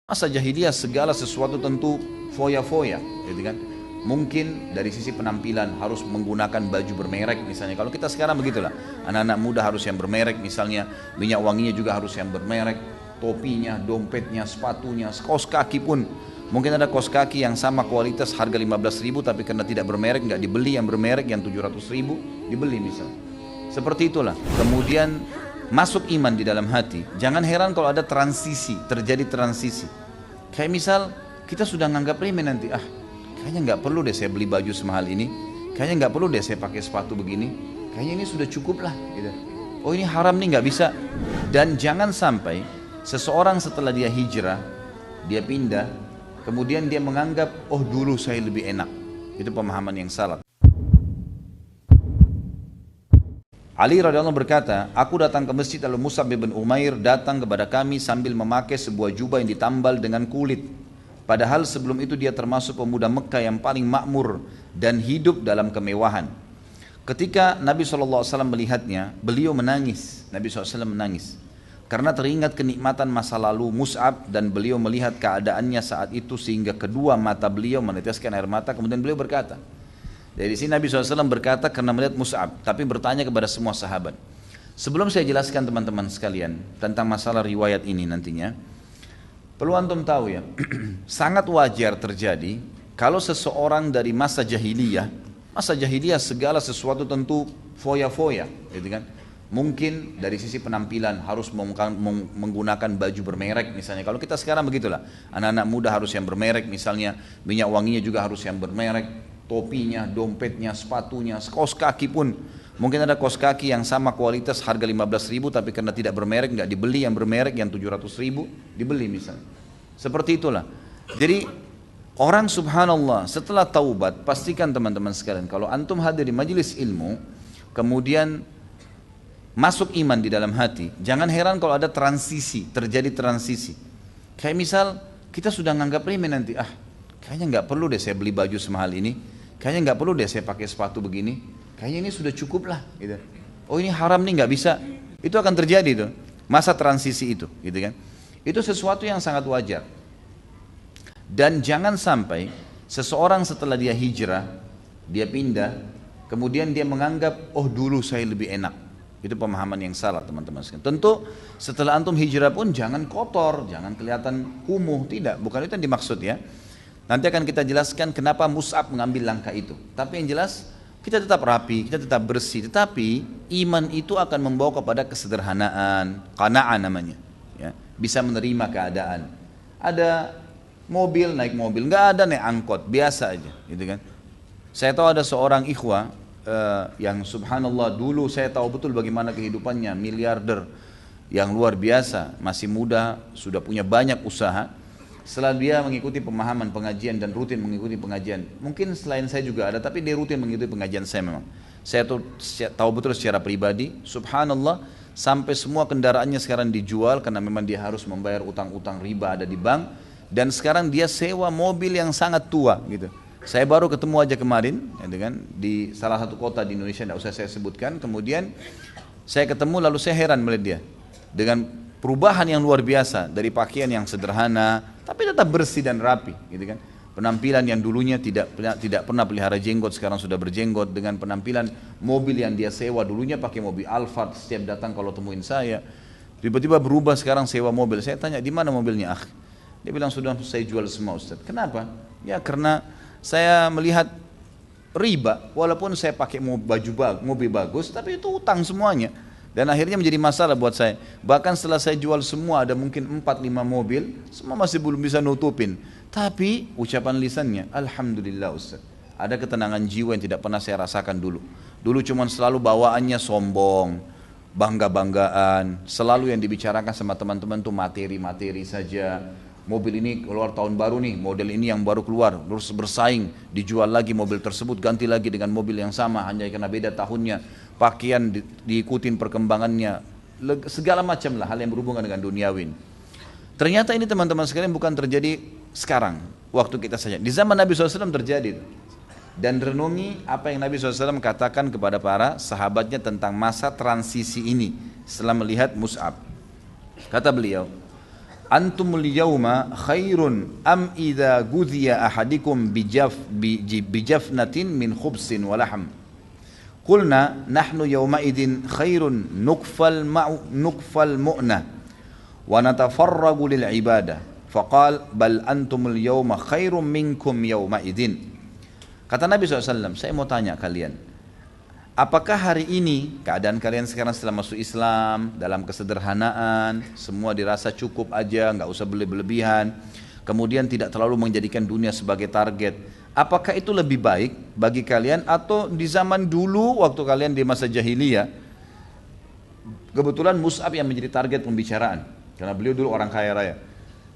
Masa jahiliyah segala sesuatu tentu foya-foya, gitu kan? Mungkin dari sisi penampilan harus menggunakan baju bermerek misalnya. Kalau kita sekarang begitulah, anak-anak muda harus yang bermerek misalnya, minyak wanginya juga harus yang bermerek, topinya, dompetnya, sepatunya, kaos kaki pun. Mungkin ada kaos kaki yang sama kualitas harga 15.000 tapi karena tidak bermerek nggak dibeli, yang bermerek yang 700.000 dibeli misalnya. Seperti itulah. Kemudian masuk iman di dalam hati. Jangan heran kalau ada transisi, terjadi transisi. Kayak misal kita sudah nganggap remeh nanti, kayaknya nggak perlu deh saya beli baju semahal ini, kayaknya nggak perlu deh saya pakai sepatu begini, kayaknya ini sudah cukup lah. Gitu. Oh ini haram nih nggak bisa. Dan jangan sampai seseorang setelah dia hijrah, dia pindah, kemudian dia menganggap, oh dulu saya lebih enak. Itu pemahaman yang salah. Ali radhiyallahu anhu berkata, aku datang ke masjid lalu Mus'ab bin Umair datang kepada kami sambil memakai sebuah jubah yang ditambal dengan kulit. Padahal sebelum itu dia termasuk pemuda Mekah yang paling makmur dan hidup dalam kemewahan. Ketika Nabi SAW melihatnya, beliau menangis. Nabi SAW menangis. Karena teringat kenikmatan masa lalu Mus'ab dan beliau melihat keadaannya saat itu sehingga kedua mata beliau meneteskan air mata. Kemudian beliau berkata, dari sini Nabi SAW berkata karena melihat Mus'ab, tapi bertanya kepada semua sahabat. Sebelum saya jelaskan teman-teman sekalian tentang masalah riwayat ini nantinya, perlu antum tahu ya, sangat wajar terjadi kalau seseorang dari masa jahiliyah segala sesuatu tentu foya-foya, gitu kan? Mungkin dari sisi penampilan harus menggunakan baju bermerek misalnya. Kalau kita sekarang begitulah, anak-anak muda harus yang bermerek misalnya, minyak wanginya juga harus yang bermerek, topinya, dompetnya, sepatunya, kaos kaki pun. Mungkin ada kaos kaki yang sama kualitas harga 15.000 tapi karena tidak bermerek nggak dibeli, yang bermerek yang 700.000 dibeli misalnya. Seperti itulah. Jadi orang subhanallah setelah taubat, pastikan teman-teman sekalian kalau antum hadir di majelis ilmu kemudian masuk iman di dalam hati, jangan heran kalau ada transisi, terjadi transisi. Kayak misal kita sudah nganggap remeh nanti, kayaknya nggak perlu deh saya beli baju semahal ini, kayaknya nggak perlu deh saya pakai sepatu begini, kayaknya ini sudah cukup lah. Gitu. Oh ini haram nih nggak bisa. Itu akan terjadi tuh masa transisi itu, gitu kan? Itu sesuatu yang sangat wajar. Dan jangan sampai seseorang setelah dia hijrah, dia pindah, kemudian dia menganggap, oh dulu saya lebih enak. Itu pemahaman yang salah teman-teman sekalian. Tentu setelah antum hijrah pun jangan kotor, jangan kelihatan kumuh, tidak, bukan itu yang dimaksud ya. Nanti akan kita jelaskan kenapa Mus'ab mengambil langkah itu. Tapi yang jelas kita tetap rapi, kita tetap bersih. Tetapi iman itu akan membawa kepada kesederhanaan, qana'ah namanya. Ya, bisa menerima keadaan. Ada mobil, naik mobil, nggak ada naik angkot, biasa aja, gitu kan. Saya tahu ada seorang ikhwah yang subhanallah dulu saya tahu betul bagaimana kehidupannya, miliarder yang luar biasa, masih muda, sudah punya banyak usaha. Setelah dia mengikuti pemahaman pengajian dan rutin mengikuti pengajian, mungkin selain saya juga ada, tapi dia rutin mengikuti pengajian saya memang. Saya tahu betul secara pribadi, subhanallah, sampai semua kendaraannya sekarang dijual karena memang dia harus membayar utang-utang riba ada di bank, dan sekarang dia sewa mobil yang sangat tua gitu. Saya baru ketemu aja kemarin, ya kan, di salah satu kota di Indonesia, tidak usah saya sebutkan. Kemudian saya ketemu lalu saya heran melihat dia dengan perubahan yang luar biasa dari pakaian yang sederhana, tapi tetap bersih dan rapi, gitu kan. Penampilan yang dulunya tidak pernah pelihara jenggot, sekarang sudah berjenggot. Dengan penampilan mobil yang dia sewa dulunya pakai mobil Alphard, setiap datang kalau temuin saya, tiba-tiba berubah sekarang sewa mobil. Saya tanya di mana mobilnya, Dia bilang sudah saya jual semua Ustaz. Kenapa? Ya karena saya melihat riba, walaupun saya pakai mobil bagus, tapi itu utang semuanya. Dan akhirnya menjadi masalah buat saya. Bahkan setelah saya jual semua, ada mungkin 4-5 mobil, semua masih belum bisa nutupin. Tapi ucapan lisannya, Alhamdulillah Ustaz, ada ketenangan jiwa yang tidak pernah saya rasakan dulu. Dulu cuma selalu bawaannya sombong, bangga-banggaan, selalu yang dibicarakan sama teman-teman tuh materi-materi saja. Mobil ini keluar tahun baru nih, model ini yang baru keluar, terus bersaing, dijual lagi mobil tersebut, ganti lagi dengan mobil yang sama, hanya karena beda tahunnya, pakaian diikutin perkembangannya, segala macam lah hal yang berhubungan dengan duniawi. Ternyata ini teman-teman sekalian bukan terjadi sekarang, waktu kita saja. Di zaman Nabi SAW terjadi. Dan renungi apa yang Nabi SAW katakan kepada para sahabatnya tentang masa transisi ini setelah melihat Mus'ab. Kata beliau, Antumul yawma khairun am idza gudhiya ahadikum bijafnatin min khubsin wa lahm. Qulna nahnu yawma idin khairun nukfal mu'na wa natafarragu lil ibadah. Faqal bal antumul yawma khairum minkum yawma idin. Kata Nabi SAW, saya mau tanya kalian, apakah hari ini keadaan kalian sekarang setelah masuk Islam dalam kesederhanaan, semua dirasa cukup aja, nggak usah berlebihan, kemudian tidak terlalu menjadikan dunia sebagai target, apakah itu lebih baik bagi kalian atau di zaman dulu waktu kalian di masa jahiliyah? Kebetulan Mus'ab yang menjadi target pembicaraan karena beliau dulu orang kaya raya.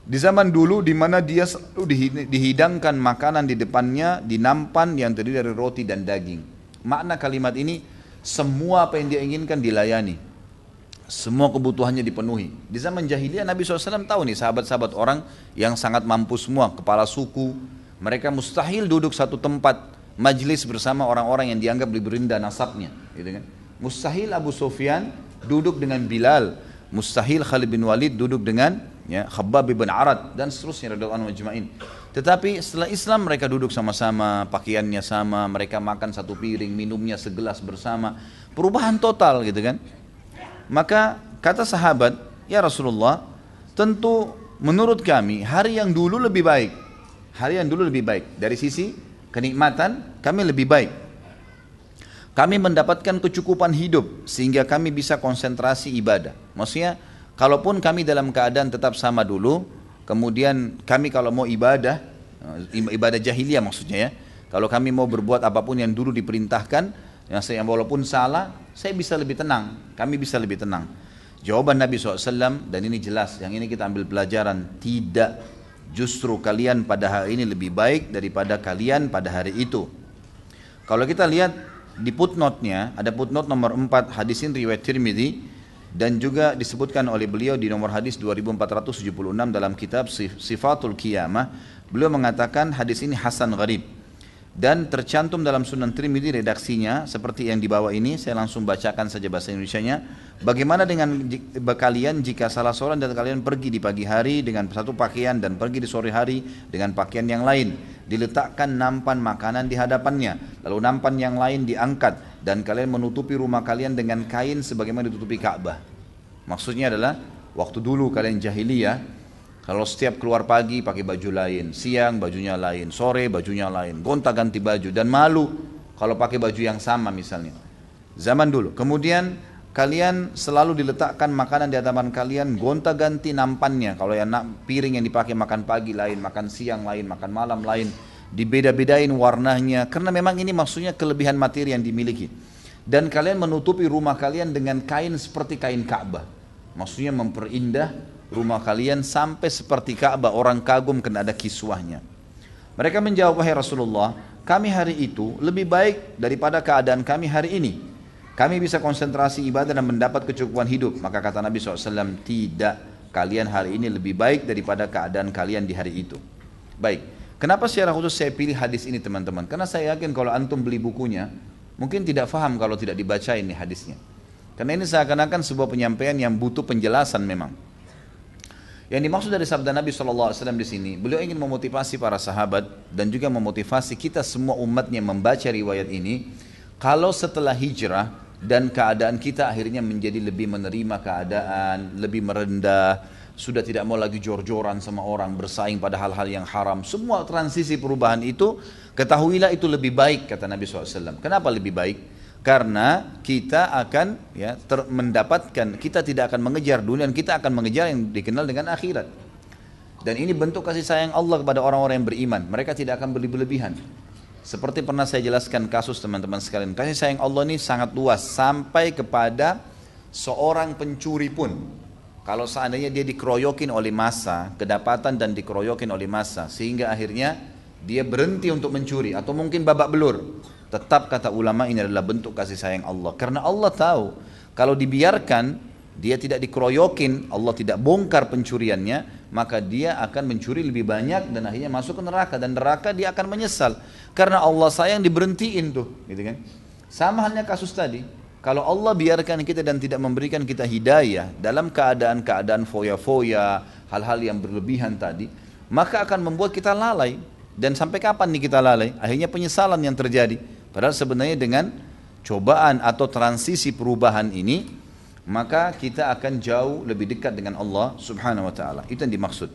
Di zaman dulu di mana dia selalu dihidangkan makanan di depannya di nampan yang terdiri dari roti dan daging. Makna kalimat ini, semua apa yang dia inginkan dilayani, semua kebutuhannya dipenuhi. Di zaman jahiliyah Nabi SAW tahu nih sahabat-sahabat orang yang sangat mampu semua, kepala suku, mereka mustahil duduk satu tempat majlis bersama orang-orang yang dianggap lebih rendah nasabnya, gitu kan? Mustahil Abu Sufyan duduk dengan Bilal, mustahil Khalid bin Walid duduk dengan Khabbab bin Arad dan seterusnya radhiyallahu anhum ajma'in. Tetapi setelah Islam mereka duduk sama-sama, pakaiannya sama, mereka makan satu piring, minumnya segelas bersama. Perubahan total gitu kan. Maka kata sahabat, ya Rasulullah, tentu menurut kami hari yang dulu lebih baik. Hari yang dulu lebih baik. Dari sisi kenikmatan kami lebih baik. Kami mendapatkan kecukupan hidup sehingga kami bisa konsentrasi ibadah. Maksudnya kalaupun kami dalam keadaan tetap sama dulu, kemudian kami kalau mau ibadah jahiliyah maksudnya ya, kalau kami mau berbuat apapun yang dulu diperintahkan, yang walaupun salah, saya bisa lebih tenang, kami bisa lebih tenang. Jawaban Nabi SAW, dan ini jelas, yang ini kita ambil pelajaran, tidak, justru kalian pada hari ini lebih baik daripada kalian pada hari itu. Kalau kita lihat di footnote-nya, ada footnote nomor 4, hadis ini riwayat Tirmidzi, dan juga disebutkan oleh beliau di nomor hadis 2476 dalam kitab Sifatul Qiyamah. Beliau mengatakan hadis ini hasan gharib dan tercantum dalam Sunan Tirmidzi redaksinya seperti yang di bawah ini. Saya langsung bacakan saja bahasa Indonesianya. Bagaimana dengan kalian jika salah seorang dari kalian pergi di pagi hari dengan satu pakaian dan pergi di sore hari dengan pakaian yang lain, diletakkan nampan makanan di hadapannya, lalu nampan yang lain diangkat dan kalian menutupi rumah kalian dengan kain sebagaimana ditutupi Ka'bah. Maksudnya adalah waktu dulu kalian jahiliyah, kalau setiap keluar pagi pakai baju lain, siang bajunya lain, sore bajunya lain, gonta-ganti baju dan malu kalau pakai baju yang sama misalnya. Zaman dulu. Kemudian kalian selalu diletakkan makanan di hadapan kalian, gonta-ganti nampannya. Kalau yang piring yang dipakai makan pagi lain, makan siang lain, makan malam lain, dibeda-bedain warnanya karena memang ini maksudnya kelebihan materi yang dimiliki. Dan kalian menutupi rumah kalian dengan kain seperti kain Ka'bah, maksudnya memperindah rumah kalian sampai seperti Ka'bah, orang kagum karena ada kiswahnya. Mereka menjawab, wahai Rasulullah, kami hari itu lebih baik daripada keadaan kami hari ini, kami bisa konsentrasi ibadah dan mendapat kecukupan hidup. Maka kata Nabi SAW, tidak, kalian hari ini lebih baik daripada keadaan kalian di hari itu. Baik, kenapa secara khusus saya pilih hadis ini teman-teman? Karena saya yakin kalau antum beli bukunya, mungkin tidak faham kalau tidak dibaca ini hadisnya. Karena ini seakan-akan sebuah penyampaian yang butuh penjelasan memang. Yang dimaksud dari sabda Nabi SAW di sini, beliau ingin memotivasi para sahabat dan juga memotivasi kita semua umatnya membaca riwayat ini. Kalau setelah hijrah dan keadaan kita akhirnya menjadi lebih menerima keadaan, lebih merendah, sudah tidak mau lagi jor-joran sama orang, bersaing pada hal-hal yang haram. Semua transisi perubahan itu, ketahuilah itu lebih baik, kata Nabi SAW. Kenapa lebih baik? Karena kita akan mendapatkan, kita tidak akan mengejar dunia, dan kita akan mengejar yang dikenal dengan akhirat. Dan ini bentuk kasih sayang Allah kepada orang-orang yang beriman. Mereka tidak akan berlebihan. Seperti pernah saya jelaskan kasus teman-teman sekalian, kasih sayang Allah ini sangat luas sampai kepada seorang pencuri pun. Kalau seandainya dia dikeroyokin oleh massa, kedapatan dan dikeroyokin oleh massa, sehingga akhirnya dia berhenti untuk mencuri atau mungkin babak belur, tetap kata ulama ini adalah bentuk kasih sayang Allah. Karena Allah tahu kalau dibiarkan dia tidak dikeroyokin, Allah tidak bongkar pencuriannya, maka dia akan mencuri lebih banyak dan akhirnya masuk ke neraka, dan neraka dia akan menyesal karena Allah sayang diberhentiin tuh, gitu kan. Sama halnya kasus tadi, Kalau Allah biarkan kita dan tidak memberikan kita hidayah dalam keadaan-keadaan foya-foya, hal-hal yang berlebihan tadi, maka akan membuat kita lalai. Dan sampai kapan nih kita lalai? Akhirnya penyesalan yang terjadi. Padahal sebenarnya dengan cobaan atau transisi perubahan ini, maka kita akan jauh lebih dekat dengan Allah Subhanahu wa taala. Itu yang dimaksud.